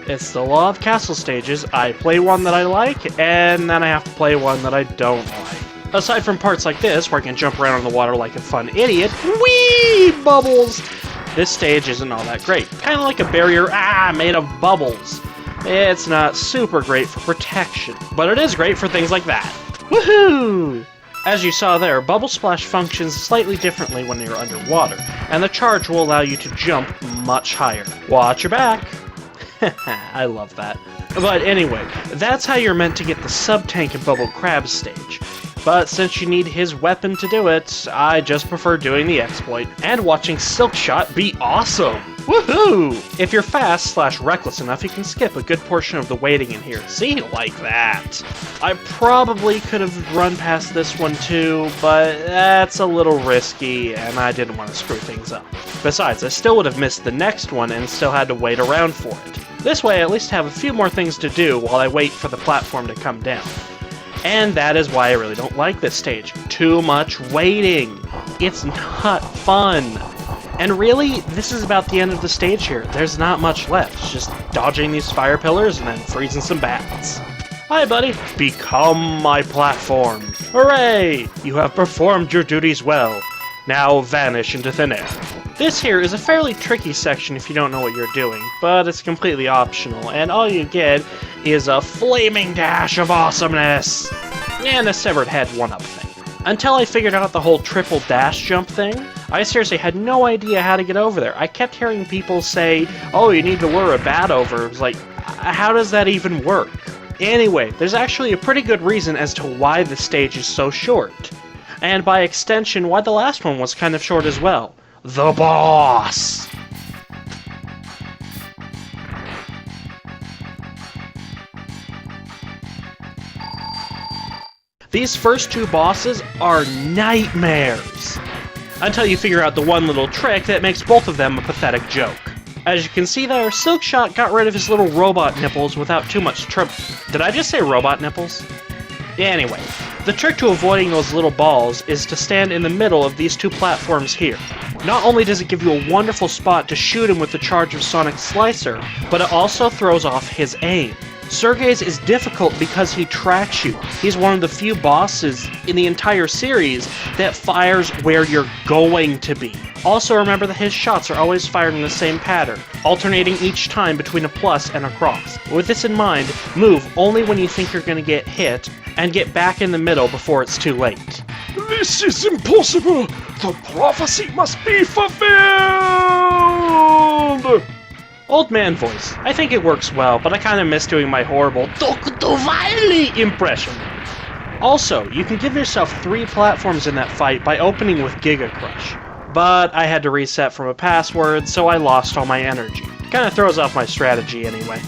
It's the law of castle stages. I play one that I like, and then I have to play one that I don't like. Aside from parts like this, where I can jump around in the water like a fun idiot, whee, bubbles! This stage isn't all that great. Kind of like a barrier, made of bubbles. It's not super great for protection, but it is great for things like that. Woohoo! As you saw there, Bubble Splash functions slightly differently when you're underwater, and the charge will allow you to jump much higher. Watch your back! I love that. But anyway, that's how you're meant to get the Sub-Tank and Bubble Crab stage. But since you need his weapon to do it, I just prefer doing the exploit and watching Silkshot be awesome! Woohoo! If you're fast/reckless enough, you can skip a good portion of the waiting in here. See? Like that. I probably could have run past this one too, but that's a little risky, and I didn't want to screw things up. Besides, I still would have missed the next one and still had to wait around for it. This way I at least have a few more things to do while I wait for the platform to come down. And that is why I really don't like this stage. Too much waiting. It's not fun. And really, this is about the end of the stage here. There's not much left. It's just dodging these fire pillars and then freezing some bats. Hi, buddy. Become my platform. Hooray! You have performed your duties well. Now vanish into thin air. This here is a fairly tricky section if you don't know what you're doing, but it's completely optional, and all you get is a flaming dash of awesomeness! And a severed head 1-up thing. Until I figured out the whole triple dash jump thing, I seriously had no idea how to get over there. I kept hearing people say, oh, you need to lure a bat over. It was like, how does that even work? Anyway, there's actually a pretty good reason as to why the stage is so short. And by extension, why the last one was kind of short as well. The boss! These first two bosses are nightmares! Until you figure out the one little trick that makes both of them a pathetic joke. As you can see there, Silkshot got rid of his little robot nipples without too much trouble. Did I just say robot nipples? Anyway, the trick to avoiding those little balls is to stand in the middle of these two platforms here. Not only does it give you a wonderful spot to shoot him with the charge of Sonic Slicer, but it also throws off his aim. Sergei's is difficult because he tracks you. He's one of the few bosses in the entire series that fires where you're going to be. Also remember that his shots are always fired in the same pattern, alternating each time between a plus and a cross. With this in mind, move only when you think you're going to get hit, and get back in the middle before it's too late. This is impossible! The prophecy must be fulfilled! Old man voice. I think it works well, but I kind of miss doing my horrible Dr. Wily impression. Also, you can give yourself 3 platforms in that fight by opening with Giga Crush. But I had to reset from a password, so I lost all my energy. Kinda throws off my strategy anyway.